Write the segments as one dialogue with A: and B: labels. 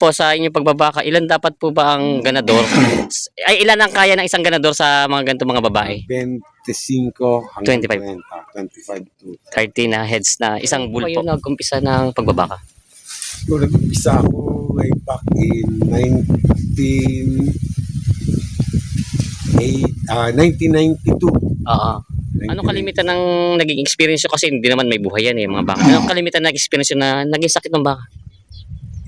A: po sa inyong pagbabaka, ilan dapat po ba ang ganador? Ay, ilan ang kaya ng isang ganador sa mga ganitong mga babae?
B: 25 hanggang
A: 25.
B: 30, 25 to
A: 30 na heads na isang bull po. Kayo nag-umpisa ng pagbabaka?
B: So, nag-umpisa ako way back in 1992.
A: Oo. Anong kalimitan ng naging experience nyo? Kasi hindi naman may buhay yan mga baka. Anong kalimitan ng experience nyo na naging sakit ng baka?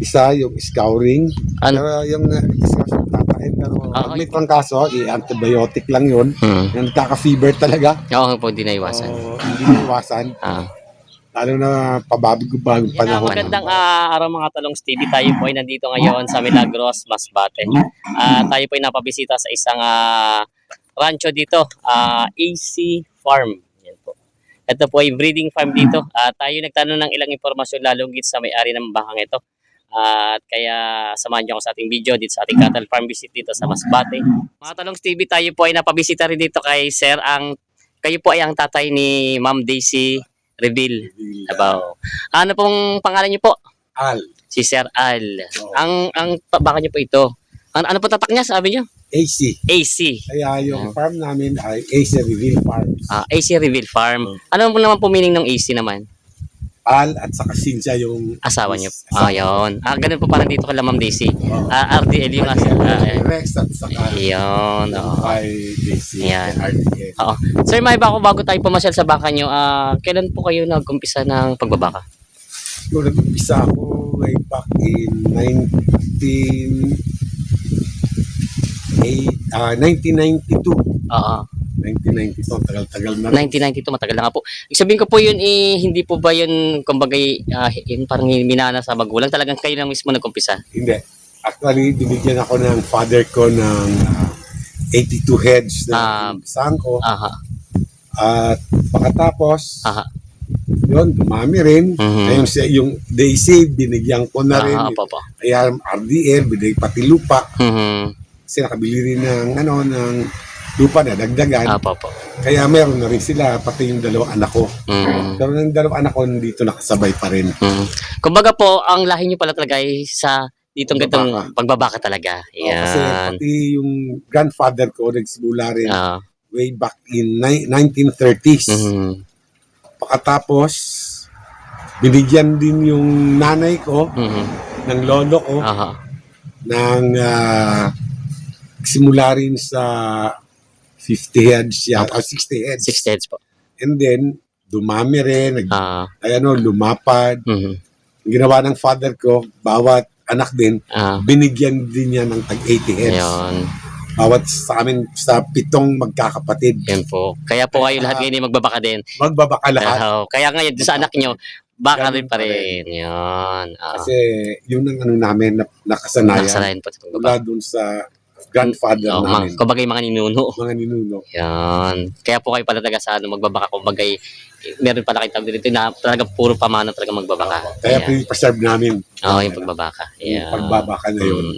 B: Isa yung scouring.
A: Ano?
B: Pero yung discussion tatahin. Pero may trangkaso, antibiotic lang yun. Yung nagkaka-fever talaga.
A: Oo po, hindi naiwasan.
B: Hindi naiwasan. Lalo na pababig-bagong panahon.
A: Magandang araw mga Talongs TV. Tayo po ay nandito ngayon sa Milagros, Masbate. Tayo po ay napabisita sa isang rancho dito, AC Farm. Yan po. Ito po ay breeding farm dito. Tayo nagtanong ng ilang impormasyon lalong git sa may-ari ng bakang ito. At kaya samahan niyo ako sa ating video dito sa ating cattle farm visit dito sa Masbate. Mga Talongs TV, tayo po ay napabisita rin dito kay Sir. Kayo po ay ang tatay ni Ma'am Daisy Reville. Ano pong pangalan niyo po?
B: Al.
A: Si Sir Al. Ang baka niyo po ito. Ano po tatak niya, sabi niyo?
B: AC.
A: AC.
B: Kaya yung farm namin ay AC Reveal Farms.
A: AC Reveal Farm. Ano po naman po meaning ng AC naman?
B: Al at saka Cynthia yung
A: asawa niyo. Yun. Ganun po parang dito kay Ma'am Daisy. RDL yung
B: Rex at saka
A: yun.
B: Ay Daisy.
A: Yan.
B: RDL.
A: Oo. Sir, may bago tayo pumasyal sa baka niyo, kailan po kayo nag-umpisa ng pagbabaka?
B: So, nag-umpisa ako way back in 1992.
A: Oo.
B: 1992, tagal-tagal na.
A: 1992, matagal na nga po. Sabihin ko po yun, hindi po ba yun, kumbaga, yun parang minana sa magulang? Talagang kayo lang mismo nag-umpisa?
B: Hindi. Actually, binigyan ako ng father ko ng 82 heads na umpisahan ko. At pagkatapos, yun, dumami rin. Ngayon, yung Daisy, binigyan ko na rin. Kaya RDL, binigay pati lupa. Kasi nakabili rin ng lupa na dagdagan. Kaya meron na rin sila, pati yung dalawang anak ko. Pero yung dalawang anak ko dito nakasabay pa rin.
A: Kumbaga po, ang lahi nyo pala talaga ay sa ditong gatong pagbabaka talaga.
B: Kasi pati yung grandfather ko nagsimula rin way back in 1930s. Pagkatapos, binigyan din yung nanay ko ng lolo ko ng simula rin sa 50 heads yan, 60 heads.
A: 60 heads po.
B: And then, dumami rin, lumapad. Ginawa ng father ko, bawat anak din, binigyan din niya ng tag 80 heads.
A: Ayun.
B: Bawat sa amin, sa 7 magkakapatid.
A: Yan po. Kaya po kayo lahat ngayon magbabaka din.
B: Magbabaka lahat.
A: Kaya ngayon, sa anak nyo, baka rin pa rin. Yan.
B: Kasi yun ang namin, nakasanayan.
A: Nakasanayan po.
B: Mula dun sa grandfather namin.
A: Kumbaga yung mga ninuno.
B: Mga ninuno.
A: Yan. Kaya po kayo pala talaga sa magbabaka. Kumbaga meron pala kayo tawag dito na talaga puro pamana talaga magbabaka.
B: Kaya preserve namin.
A: Yung pagbabaka.
B: Yung pagbabaka na yun.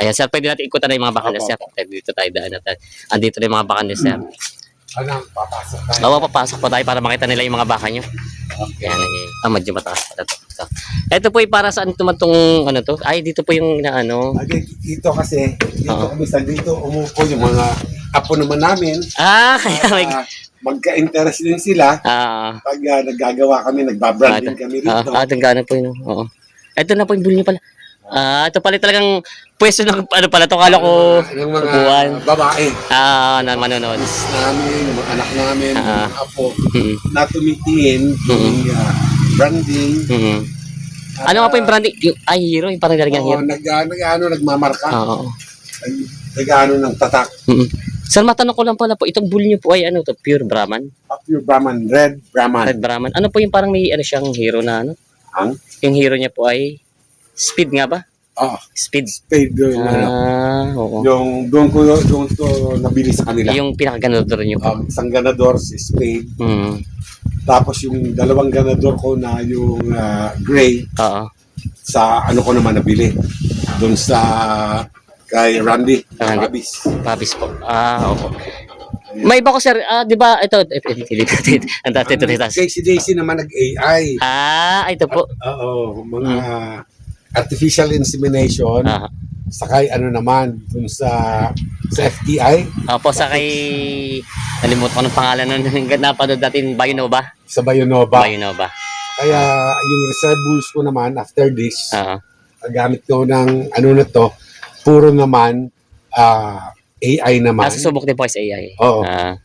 A: Ayan, sir, pwede natin ikutan na yung mga baka na, sir. Dito tayo daan natin. Andito na yung mga baka ni sir.
B: Papasok tayo.
A: Papasok po tayo para makita nila yung mga baka nyo. Yan. Medyo mataas pala to. Ito po ay para saan tumatong to? Ay, dito po yung
B: Dito kasi, dito umupo yung mga apo naman namin.
A: Kaya
B: magka-interest din sila. Pag naggagawa kami, nagbabranding kami rito.
A: Gano'n po yun. Oo. Ito na po yung bull nyo pala. Ito pala talagang pwesto ng pala to. Kala ko
B: ng mga babae.
A: Na manonood.
B: Namin, mga anak namin, mga apo, na tumitingin yung branding.
A: Ano nga po yung branding? Hero, yung parang galing hero.
B: Nagmamarka. Nag-ano ng tatak.
A: Sir, matanong ko lang pala po, itong bull nyo po ay pure Brahman?
B: Pure Brahman, Red Brahman.
A: Red Brahman. Ano po yung parang may siyang hero na Yung hero niya po ay speed nga ba? Speed.
B: Speed yung doon ko nabili sa kanila.
A: Yung pinaka-ganador nyo po.
B: Isang ganador si Speed. Tapos yung dalawang ganador ko na yung gray. Sa ko naman nabili. Doon sa kay Randy.
A: Pabis po. Opo. May iba ko, sir. Di ba, ito, ang dati ito.
B: Kay si Daisy naman nag-AI.
A: Ito po.
B: Oo, mga artificial insemination,
A: Ah,
B: sakay ano naman, dun sa FTI,
A: opo, sa kay... Nalimutan ko ng pangalan nun. Napanood natin, Bayonova.
B: sa Bayonova.
A: Bayonova.
B: Kaya yung reserve bulls ko naman, after this,
A: Ah,
B: gamit ko ng ano na to, puro naman AI naman.
A: Nasusubok din po kayo sa AI.
B: Oo.
A: Ah,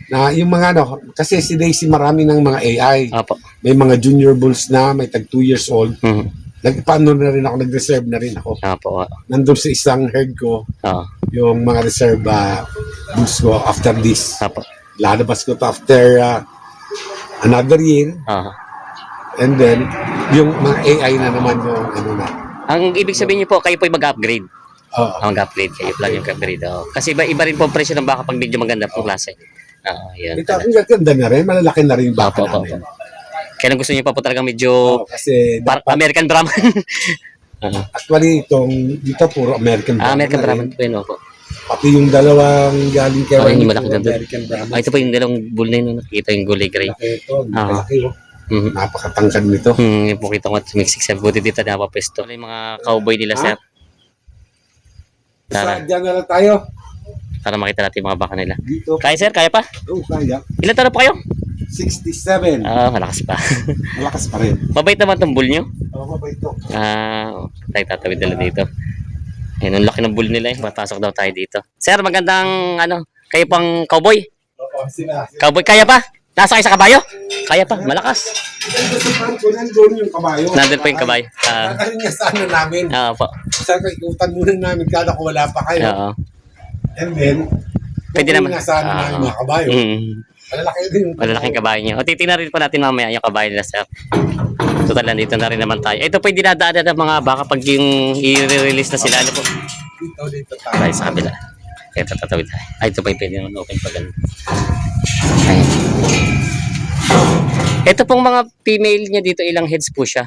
B: Na yung mga ano, kasi si Daisy marami ng mga AI.
A: opo.
B: May mga junior bulls na, may tag 2 years old.
A: Mhm.
B: Nagpaano na rin ako, nag-reserve na rin ako.
A: Opo.
B: Nandun sa isang herd ko,
A: Oo.
B: yung mga reserve bulls ko after this.
A: Opo.
B: Lalabas ko to after another year.
A: Oo.
B: And then, yung mga AI na naman yung ano na.
A: Ang ibig sabihin niyo po, kayo po mag-upgrade.
B: Oo.
A: Mag-upgrade kayo, plan yung upgrade. Oo. Kasi iba rin po ang presyo ng baka pag medyo maganda pong klase. Oo, yun.
B: Ito, ang ganda na rin, malalaki na rin yung baka
A: Opo.
B: namin.
A: Kaya gusto niyo pa po talagang medyo
B: Kasi
A: American Brahman.
B: actually, dito puro American Brahman.
A: American
B: na
A: Brahman
B: rin.
A: po yun, opo.
B: Pati yung dalawang galing kay
A: Ay,
B: Wani,
A: malaki
B: puro
A: na doon.
B: American Brahman.
A: Ito po yung dalawang bull na yun, nakikita yung gulay gray.
B: Malaki ito, malaki oh.
A: Mhm.
B: Napakatangkad nito.
A: Yung po kita ko at sumiksik sa buti dito na papesto. Yung mga cowboy nila, sir. Tara.
B: Diyan na lang tayo.
A: Para makita natin yung mga baka nila.
B: Dito.
A: Kaya, sir, kaya pa?
B: Oh, kaya.
A: Ilan taon na po kayo?
B: 67.
A: Malakas pa.
B: Malakas pa rin.
A: Mabait naman tong bull nyo.
B: Mabait ito.
A: Tayo tatawid nila dito. Ayun, ang laki ng bull nila eh. Papasok daw tayo dito. Sir, magandang kayo pang cowboy.
B: Oo, sila.
A: Cowboy, kaya pa? Nasa kayo sa kabayo? Kaya pa, malakas.
B: Dito sa Franco, nandun yung kabayo.
A: Nandun po yung kabayo.
B: Nakarin niya sa ano namin.
A: Po.
B: Sa ikutan muna namin kada ko wala pa kayo.
A: Oo.
B: And then,
A: Pwede naman.
B: nga sana namin mga kabayo. Malalaki din yung
A: Malalaking kabayo niya. O titingnan rin po natin mamaya yung kabayo nila, sir. Total, nandito na rin naman tayo. Ito po yung dinadaanan ng mga baka pag yung i-release na sila. Ano po?
B: Dito tayo.
A: Tayo sa kabila. Ito, tatawid tayo. Ito pa yung pwede naman open pa ganun. Ayan. Ito pong mga female niya dito, ilang heads po siya?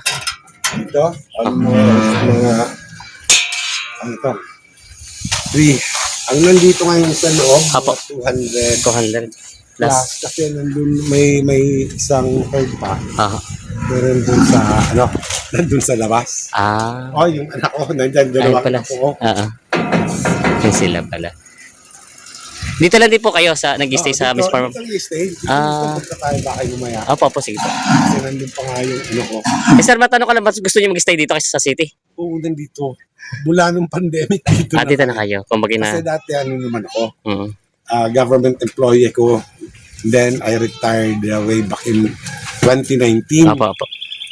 B: Dito, mga, ano ito? 3. Ang nandito ngayon sa loob,
A: Apo.
B: 200
A: 200
B: plus.
A: plus.
B: Kasi nandun, may isang herd pa.
A: Aha.
B: Meron dun sa, nandun sa labas. Oh, yung anak ko, nandyan,
A: Ayun
B: dalawa
A: pala.
B: anak ko.
A: Yun sila pala. Dito lang din po kayo nag-stay sa Miss Farm.
B: Dito nag-stay. Dito tayo baka lumaya.
A: Opo, sige po.
B: Kasi nandun pa nga yung ano ko.
A: Sir, matanong ko lang, mas gusto niyo mag-stay dito kaysa sa city?
B: Oo, nandito. Mula nung pandemic, dito
A: Dito na kayo. Kumbaga
B: Kasi
A: na.
B: dati ano naman ako,
A: Mm.
B: government employee ako. Then I retired way back in 2019
A: Opo.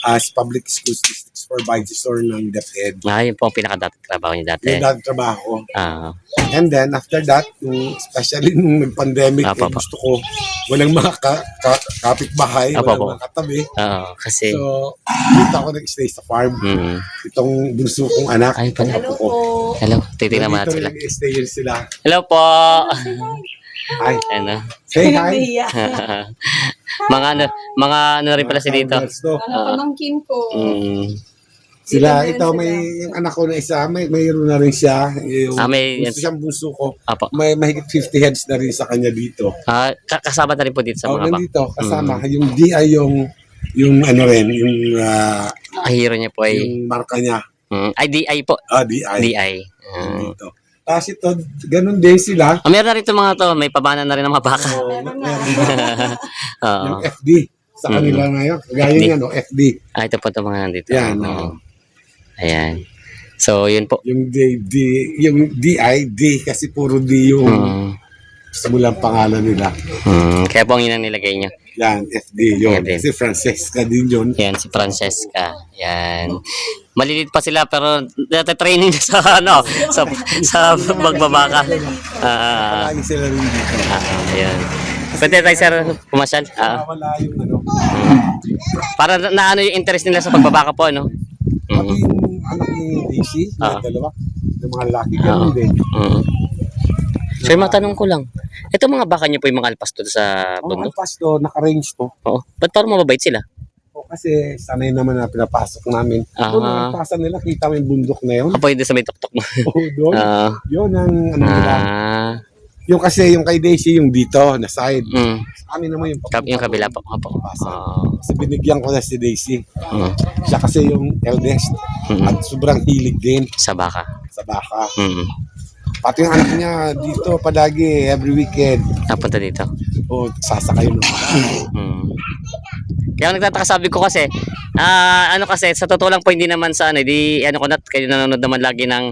B: as public school district supervisor ng DepEd.
A: Yun po ang pinakadating trabaho niya dati.
B: Yung dati trabaho ko.
A: Ah,
B: And then after that, especially nung nag-pandemic,
A: Apo.
B: gusto ko walang mga kapitbahay,
A: Apo.
B: walang mga katabi.
A: kasi...
B: So, dito ako nag-stay sa farm.
A: Mm.
B: Itong bunso kong anak.
A: Ay, pala.
B: apo ko.
A: Hello, titignan naman
B: Dito
A: natin sila.
B: nag-stay yun sila.
A: Hello po.
B: Hi.
A: Ano?
B: Say hi.
A: mga ano rin pala si dito.
B: Cowgirls to.
C: Mga pamangkin ko.
B: Sila,
C: Dito
B: ito,
C: meron
B: may
C: sila.
B: yung anak ko na isa, mayroon na rin siya. Yung,
A: May-
B: gusto siyang bunso ko.
A: Apo.
B: May mahigit 50 heads na rin sa kanya dito.
A: Kasama na rin po dito sa
B: Oh,
A: mga bak.
B: nandito, kasama. Yung DI yung ano rin, yung,
A: Ang hero niya po ay...
B: yung marka niya.
A: Ay, DI po.
B: DI.
A: DI.
B: Dito. Tapos ito, ganun din sila.
A: Meron na rin itong mga to. May pabana na rin ng mga baka.
B: So,
C: Meron na.
A: Oo.
B: yung FD. Sa kanila ngayon. Gaya
A: FD.
B: niya, no? FD.
A: Ito po itong mga nandito.
B: Yan,
A: Oo. Ayan. So, yun po.
B: Yung yung DI, D, kasi puro D yung simulang pangalan nila.
A: Kaya po ang yun ang nilagay niyo.
B: Yan, FD yun.
A: Yan din.
B: Si Francesca din yun.
A: Yan, si Francesca. Yan. Malilit pa sila pero training na sa sa magbabaka.
B: Lagi sila rin dito.
A: Ayan. Pwede tayo sir pumasyal.
B: Wala yung ano.
A: Para na ano yung interest nila sa pagbabaka po, ano?
B: Pati yung anak ni Daisy, yung dalawa, yung mga lalaki ganun din.
A: Sir, matanong ko lang. Ito mga baka niyo po yung mga alpas doon sa
B: Ang
A: bundok?
B: alpas to, naka-range to.
A: Oo. Ba't parang mababait sila?
B: O kasi sanay naman na pinapasok namin. Doon ang alpasan nila, kita mo yung bundok na yun.
A: Kapoy doon sa may tuktok mo.
B: Oo, doon. Yun ang ano nila. Yung kasi yung kay Daisy yung dito na side.
A: Mm.
B: Sa amin naman yung
A: Yung kabila po. Opo.
B: Kasi binigyan ko na si Daisy.
A: Mm.
B: Siya kasi yung eldest at sobrang hilig din
A: Sa baka.
B: sa baka.
A: Mm.
B: Pati yung anak niya dito palagi every weekend.
A: Napunta dito.
B: O sasakay ng baka.
A: Mm. Kaya nagtataka, sabi ko kasi, ano kasi, sa totoo lang po, hindi naman sa ano, di, ano ko na, kayo nanonood naman lagi ng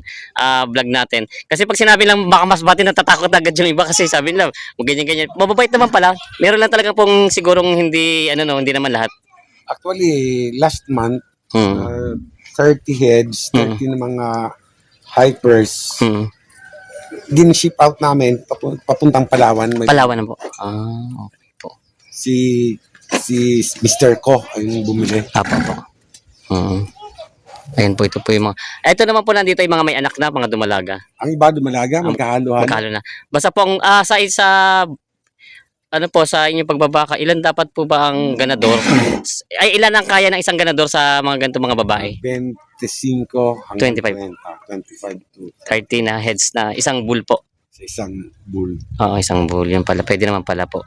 A: vlog natin. Kasi pag sinabi lang baka masbate, natatakot agad yung iba kasi sabi nila, ganyan-ganyan. Mababait naman pala. Meron lang talaga pong sigurong hindi, ano no, hindi naman lahat.
B: Actually, last month,
A: Mm.
B: 30 heads, 30 na mga hypers,
A: Mm.
B: din-ship out namin papuntang Palawan.
A: Palawan na po. Okay po.
B: Si Mr. Ko ay bumili.
A: Apo po. Ayun po, ito po yung mga... Ito naman po nandito yung mga may anak na, mga dumalaga.
B: Ang iba dumalaga, magkahalo-halo.
A: Magkahalo na. Basta po ang sa isa, ano po, sa inyong pagbabaka, ilan dapat po ba ang ganador? Ay, ilan ang kaya ng isang ganador sa mga ganito mga babae?
B: 25 hanggang
A: 25.
B: 25 to
A: 30 na heads na isang bull po.
B: sa isang bull.
A: Oo, isang bull. Yun pala. Pwede naman pala po.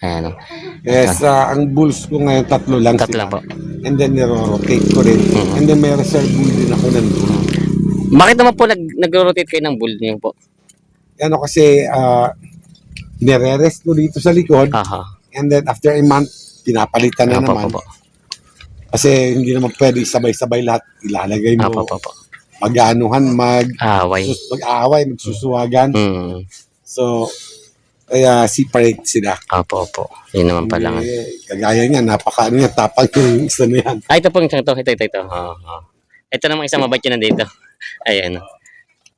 A: Ayan o.
B: Yes, ang bulls ko ngayon tatlo lang
A: Tatlo
B: sila.
A: lang po.
B: And then niro-rotate ko rin. And then may reserve bull din ako nandun.
A: Bakit naman po nagro-rotate kayo ng bull niyo po?
B: Ano kasi, nire-rest ko dito sa likod.
A: Aha.
B: And then after a month, pinapalitan na
A: Apo,
B: naman.
A: po.
B: Kasi hindi naman pwede sabay-sabay lahat. Ilalagay mo.
A: Apo, po.
B: Mag-anuhan,
A: Away.
B: mag-aaway, magsusuwagan. So, kaya separate sila.
A: Apo. Yun naman pala.
B: Kagaya niya, napaka niya, tapang yung isa na yan.
A: Ito po yung ito. Ito namang isang mabait yun nandito. Ayan.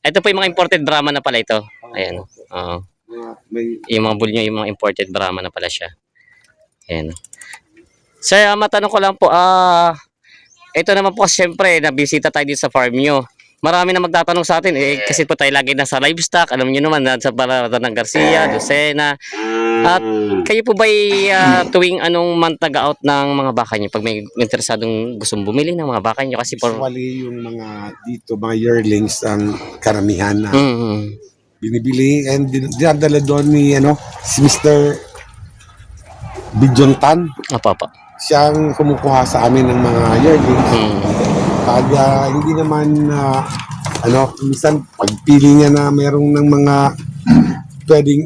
A: Ito po yung mga imported Brahma na pala ito. Ayan.
B: May
A: Yung mga bull nyo, yung mga imported Brahma na pala siya. Ayan. Sir, matanong ko lang po, ito naman po kasi syempre, nabisita tayo dito sa farm nyo. Marami na magtatanong sa atin, kasi po tayo lagi nasa livestock, alam nyo naman, sa Barata ng Garcia, Lucena. At kayo po ba'y tuwing anong month nag-out ng mga baka nyo? Pag may interesadong gustong bumili ng mga baka nyo, kasi for...
B: usually yung mga dito, mga yearlings ang karamihan na binibili and dinadala doon ni si Mr. Bijon Tan.
A: Apa.
B: Siyang kumukuha sa amin ng mga yearlings. Pag hindi naman minsan pagpili niya na merong ng mga pwedeng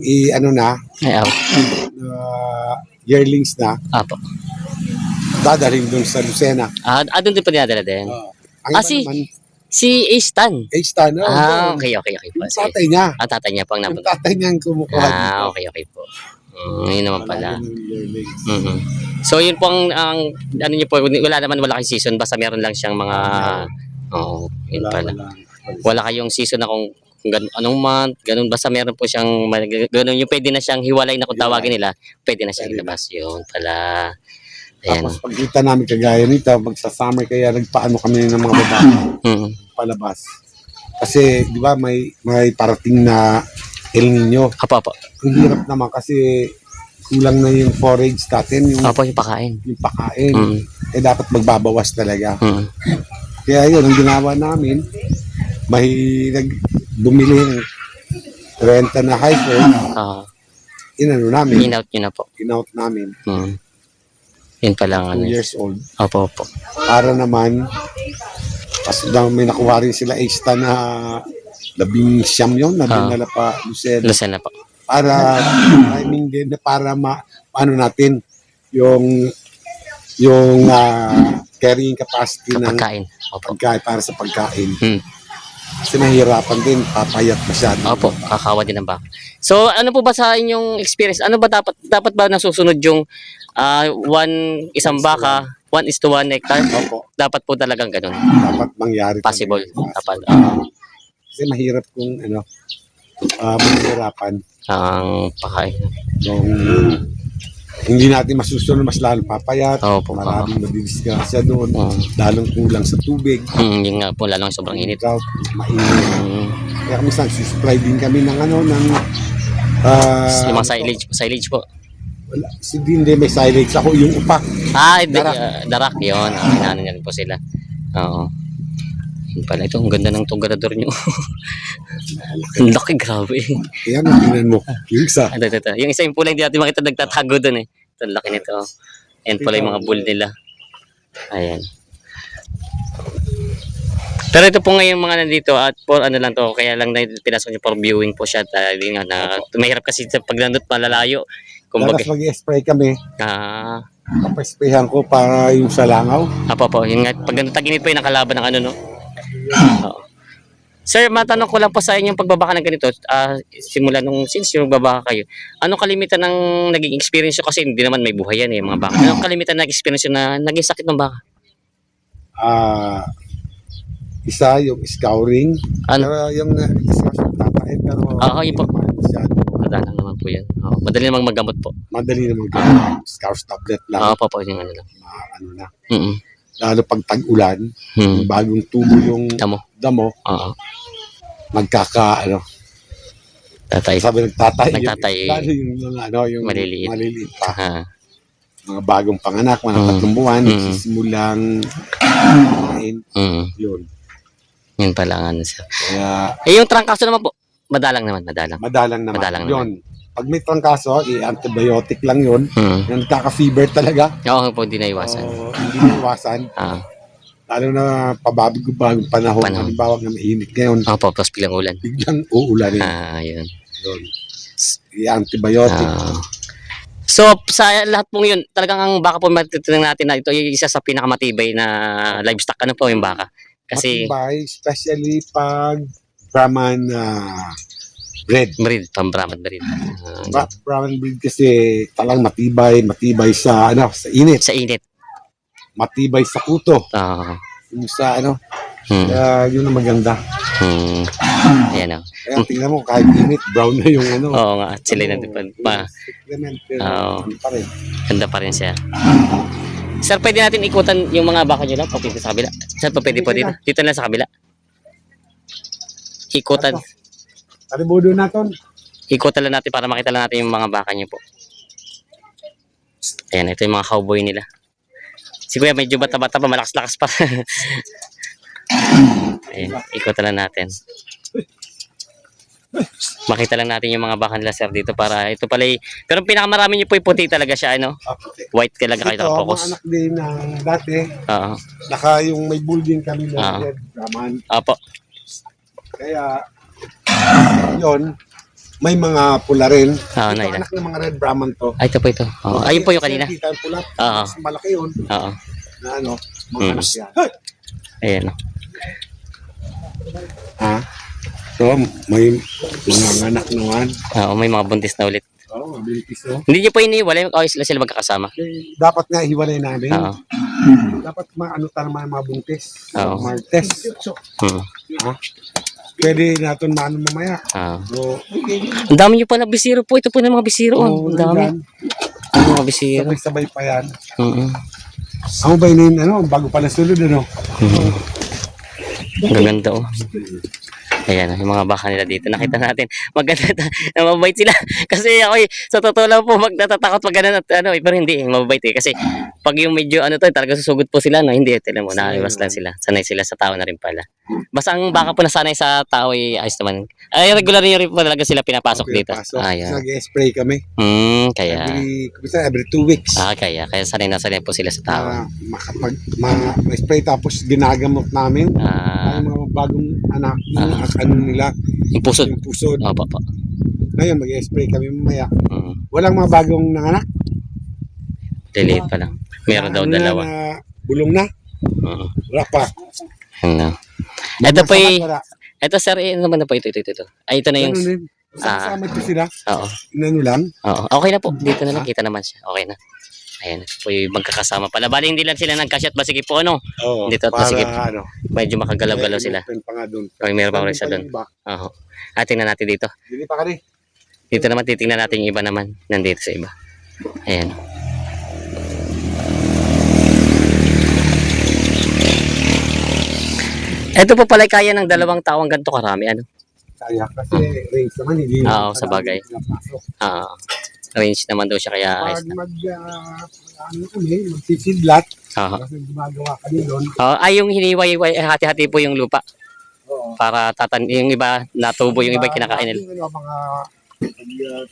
B: yearlings na
A: Apo.
B: dadalhin doon sa Lucena.
A: Doon din po dinadala din.
B: Ang iba
A: si-
B: naman,
A: Si Astan.
B: H-Tan.
A: Okay po.
B: Yung
A: Sige.
B: tatay niya.
A: Tatay niya po ang
B: Yung
A: napunta.
B: tatay niya ang kumukuha dito.
A: Okay po. Yun naman pala.
B: Wala ng yearlings.
A: So yun po ang ano niyo po, wala kayong season, basta meron lang siyang mga yun pala. Wala kayong season na kung anong month, ganun, basta meron po siyang ganun, yung pwede na siyang hiwalay na kung tawagin nila, pwede na siyang ilabas. Yun pala. Ayan.
B: Tapos pagkita namin kagaya nito, pag sa summer kaya nagpaano kami ng mga babae palabas. Kasi di ba may parating na El Nino.
A: Apo.
B: Ang hirap naman kasi kulang na yung forage natin, yung
A: Apo, yung pakain.
B: pakain. Dapat magbabawas talaga. Kaya yun, ang ginawa namin, bumili ng renta na hyper, namin,
A: In-out nyo na po.
B: in-out namin,
A: Yun pala ang
B: 2 years old.
A: Opo.
B: Para naman, kasi may nakuha rin sila extra na 19 yun, na dinala pa Lucena.
A: Lucena po.
B: Para timing din, para paano natin yung carrying capacity ng
A: Pagkain. Opo.
B: pagkain para sa pagkain. Kasi nahihirapan din, papayat masyado.
A: Opo, kakawa din ang baka. So, ano po ba sa inyong experience? Ano ba dapat ba nasusunod yung isang baka, 1:1 hectare?
B: Opo.
A: Dapat po talagang ganun.
B: Dapat mangyari.
A: Possible. Dapat.
B: Kasi mahirap kung mahirapan.
A: Ang pakain.
B: Kung hindi natin masusunod, mas lalo papayat.
A: Opo.
B: Maraming madidisgrasya doon. Lalong kulang sa tubig.
A: Yun nga po, lalong sobrang init.
B: Drought, mainit. Kaya minsan susupply din kami ng
A: Yung mga silage po.
B: wala, hindi may silage. Ako yung upa.
A: Darak yun. Inaano niya rin po sila. Oo. Yun pala ito, ang ganda ng tugador nyo. Ang laki, grabe.
B: Yan, tingnan mo. Yung isa.
A: Ito. Yung isa yung pula hindi natin makita nagtatago doon eh. Ito, ang laki nito. Ayan pala yung mga bull nila. Ayan. Pero ito po ngayon mga nandito at for ano lang to, kaya lang na pinasok niyo for viewing po siya dahil nga na mahirap kasi sa pag nandot malalayo. Kumbaga,
B: Tapos mag-spray kami.
A: ah,
B: Kapag-sprayhan ko para yung sa langaw.
A: po, yun nga, pag taginit po yung nakalaban ng ano no. Oo. Sir, matanong ko lang po sa inyong pagbabaka ng ganito, simula nung since yung magbabaka kayo, anong kalimitan ng naging experience nyo? Kasi hindi naman may buhay yan eh, mga baka. Anong kalimitan ng experience nyo na naging sakit ng baka?
B: Isa yung scouring.
A: Ano?
B: Pero yung scouring tatae pero
A: Yun po.
B: masyado.
A: Madalang naman po yan. Madali namang magamot po.
B: Madali naman gawin. Scours tablet lang.
A: Po, yung ano lang.
B: Ano na.
A: Mm-mm.
B: Lalo pag tag-ulan,
A: Hmm.
B: bagong tubo yung
A: Tamo.
B: damo,
A: Oo. Tatay.
B: sabi nagtatay.
A: Nagtatay.
B: Lalo yung mga yung
A: Maliliit.
B: pa.
A: Ah.
B: Mga bagong panganak, mga
A: Mm.
B: 3 buwan,
A: Mm.
B: nagsisimulang kumain. Yun.
A: Yun pala ang ano sir.
B: Kaya
A: Yung trangkaso naman po, madalang naman.
B: madalang naman.
A: Madalang
B: yun. Pag may trangkaso, i-antibiotic lang yun. Yung nagkaka-fever talaga.
A: Oo po, hindi na iwasan.
B: Hindi na iwasan. Lalo na pababig-bagong panahon. Halimbawa na mainit ngayon,
A: Po, plus bilang ulan.
B: biglang uulanin.
A: Yun.
B: Yun. I-antibiotic.
A: So, sa lahat pong yun, talagang ang baka po matitinang natin na ito yung isa sa pinakamatibay na livestock. Ano po yung baka? Kasi,
B: Matibay, especially pag Brahman breed.
A: pang-Brahman breed.
B: Brahman breed kasi talang matibay sa sa init,
A: Sa init.
B: matibay sa kuto. Yung sa kaya yun ang maganda.
A: Ayan o.
B: Kaya tingnan mo kahit init, brown na yung
A: Oo nga, at sila na
B: supplement, pero ano pa rin.
A: Ganda pa rin siya. Sir, pwede natin ikutan yung mga baka nyo lang pag sa kabila. Sir, pwede po dito. Dito lang sa kabila. Ikutan.
B: Paribudo natin.
A: Ikutan lang natin para makita lang natin yung mga baka nyo po. Ayan, ito yung mga cowboy nila. Si Kuya medyo bata-bata pa, malakas-lakas pa. Ayan, ikutan lang natin. Makita lang natin yung mga baka nila sir dito para ito pala pero pinakamarami nyo po yung puti talaga siya white talaga kayo
B: Ito,
A: nakapokus.
B: mga anak din ng dati. Naka yung may building kami na red Brahman.
A: Apo.
B: Kaya, yun, may mga pula rin. Ito
A: Naila.
B: anak ng mga red Brahman to.
A: Ito po ito. Ayun po yung kanina.
B: Kita yung pula.
A: Oo.
B: Mas malaki yun. Na mga anak yan.
A: Ayan.
B: So, may mga anak naman.
A: May mga buntis na ulit.
B: Mabilis to.
A: Hindi nyo po iniwalay, sila magkakasama.
B: Dapat nga hiwalay namin. Dapat naman mga buntis. Martes. Pwede natin maano mamaya.
A: Ang dami nyo pala bisiro po. Ito po ng mga bisiro. Ang dami. Ang mga bisiro.
B: Sabay-sabay pa yan. Ang ba yun, bago pala sulod,
A: Gaganda Ayan, yung mga baka nila dito. Nakita natin. Maganda. Mababait sila. Kasi ako sa totoo lang po, natatakot pag ganun at pero hindi. Mababait Kasi pag yung medyo talaga susugot po sila, hindi. Tila mo, nakaiwas lang sila. Sanay sila sa tao na rin pala. Basta ang baka po nasanay sa tao ayos naman. Regular rin po talaga sila pinapasok dito.
B: Nag-spray kami.
A: Kaya.
B: Every 2 weeks.
A: Kaya sanay na sanay po sila sa tao.
B: Ma-spray tapos ginagamot namin. Ang mga bagong anak nila.
A: Yung pusod.
B: Opo. Ngayon, mag-spray kami mamaya. Walang mga bagong nanganak.
A: Delete pa lang. Meron daw dalawa.
B: Bulong na. Rapa.
A: Ito po ito sir, ano naman na po ito. Ay, ito na yung...
B: Kasama ito sila.
A: Oo.
B: Inano lang.
A: Oo. Okay na po. Dito na lang. Kita naman siya. Okay na. Ayan. Ito po yung magkakasama pala. Bali, hindi lang sila nagkasyat ba? Sige po, dito at masigip. Medyo makagalaw-galaw sila. Meron pa rin siya doon. Oo. Tingnan natin dito. Dito naman, titingnan natin yung iba naman. Nandito sa iba. Ayan. Ito po pala kaya ng 2 tao ang ganito karami.
B: Kaya kasi range naman. Hindi
A: sa bagay. Range naman daw siya kaya ayos
B: Pag
A: na.
B: ano kami, magsisidlat,
A: Oo.
B: kasi gumagawa kami doon.
A: Ay, yung hiniway-way, hati-hati po yung lupa
B: Oo.
A: para yung iba natubo, yung iba kinakain nila.
B: Mga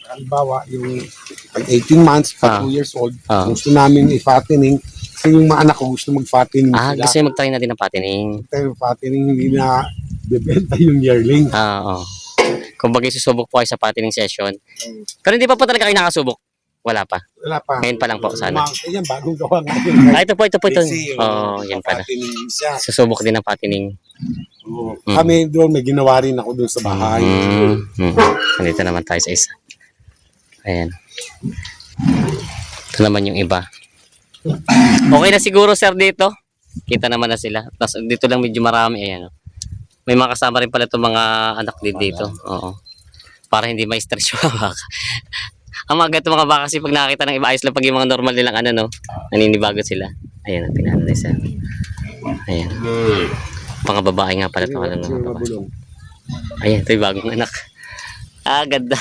B: halimbawa, yung pag 18 months, pag 2 years old, gusto namin i-fattening. Kasi yung mga anak ko gusto mag-fattening sila.
A: Gusto nyo mag-try na din ng patining.
B: Tayo fattening, hindi na bebenta yung yearling.
A: Oo. Kung bagay susubok po kayo sa patining session. Pero hindi pa po talaga kayo nakasubok. Wala pa.
B: Wala pa.
A: Ngayon pa lang po sana.
B: Yan, bagong gawa natin.
A: Ito po.
B: Busy,
A: Yan pala.
B: fattening siya.
A: Susubok din ng patining.
B: Kami doon, may ginawa rin ako doon sa bahay.
A: Nandito naman tayo sa isa. Ayan. Ito naman yung iba. Okay na siguro sir dito. Kita naman na sila. Tapos dito lang medyo marami. Ayan. May mga kasama rin pala itong mga anak din dito. Oo. Para hindi ma-stress yung mga baka. Ang mga ganito mga baka kasi pag nakakita ng iba ayos lang pag yung mga normal nilang ano no. Naninibago sila. Ayan. Tingnan na isa. Ayan. Mga babae nga pala ito. Ayan. Ito yung bagong anak. Ganda.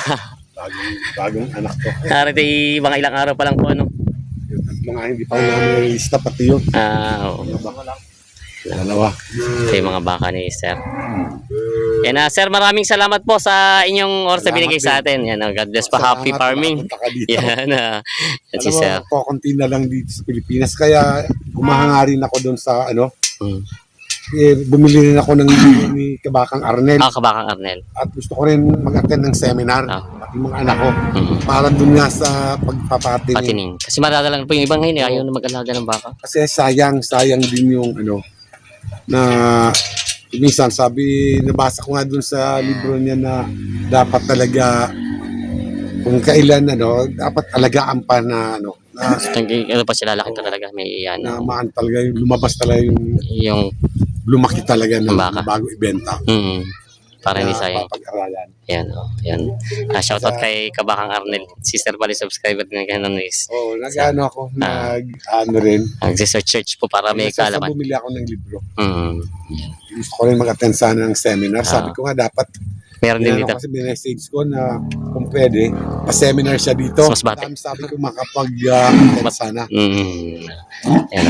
B: Bagong anak ko.
A: Ito yung mga ilang araw pa lang po ano.
B: Mga hindi pa namin lista pati yun.
A: Oo.
B: Dalawa.
A: Ito yung mga baka ni Sir. Yan sir, maraming salamat po sa inyong oras na
B: Salamat
A: binigay sa atin. Yan, God bless pa. Happy
B: Salamat,
A: farming.
B: nakapunta ka dito.
A: Yan, yan si
B: Alam mo,
A: Sir.
B: kukunti na lang dito sa Pilipinas. Kaya kumahanga rin ako doon sa ano.
A: Mm.
B: Bumili rin ako ng libro ni Kabakang Arnel.
A: Kabakang Arnel.
B: At gusto ko rin mag-attend ng seminar. Pati mga anak ko. Para doon nga sa pagpapatining.
A: Patining. Kasi maradalang po yung ibang ngayon. Ayaw na mag-alaga ng baka.
B: Kasi sayang din yung ano na minsan sabi, nabasa ko nga dun sa libro niya na dapat talaga kung kailan dapat alagaan pa na
A: Ano pa sila laki talaga. May yan.
B: na maan talaga yung lumabas talaga yung lumaki talaga ng
A: baka.
B: bago ibenta.
A: Para hindi sayang.
B: Papag-aralan.
A: Yan, yan. Shoutout kay Kabakang Arnel. Sister pala subscriber din ng ganun is.
B: Nag-ano ako, nag-ano rin.
A: Nag-search po para may
B: Sa
A: kaalaman.
B: bumili ako ng libro.
A: Yan.
B: Gusto ko rin mag-attend sana ng seminar. Sabi ko nga dapat
A: Meron din dito.
B: kasi message ko na kung pwede, pa-seminar siya dito.
A: Mas bate.
B: Sabi ko makapag-attend sana.
A: Yan.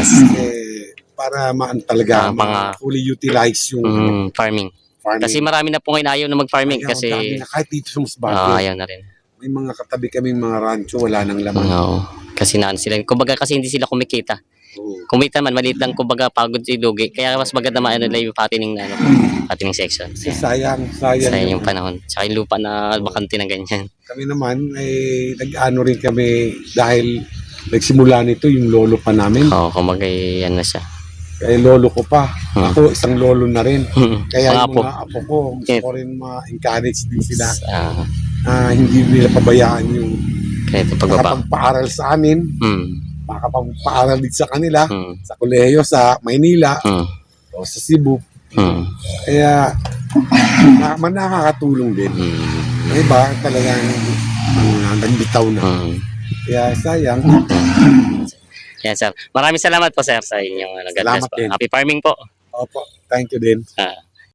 B: Para maan talaga fully utilize yung
A: farming.
B: farming.
A: Kasi marami na po ngayon ayaw na mag-farming
B: Ayaw,
A: kasi
B: dami na, kahit dito sa Masbate,
A: ayaw na rin.
B: may mga katabi kaming mga rancho, wala nang laman.
A: Oo. Kasi naan sila. Kumbaga kasi hindi sila kumikita. Kumita man, maliit lang kumbaga pagod si Dugi. Kaya mas maganda maano nila yung patining na patining section.
B: Kasi
A: Sayang
B: sayang
A: yung panahon. Tsaka yung lupa na bakante na ganyan.
B: Kami naman ay nag-ano rin kami dahil nagsimula nito yung lolo pa namin.
A: Oo, kumbaga yan na siya.
B: Kaya lolo ko pa. Ako isang lolo na rin. Kaya
A: Mga
B: yung mga apo ko, gusto ko rin ma-encourage din sila. Hindi nila pabayaan yung
A: Kaya ito pagbaba.
B: makapagpaaral sa amin, makapagpaaral din sa kanila, sa kolehiyo, sa Maynila, o sa Cebu. Kaya nakakatulong din. May iba talagang nagbitaw na. Kaya sayang.
A: Yan sir. Maraming salamat po sir sa inyong
B: Salamat din.
A: Happy farming po.
B: Opo, thank you din.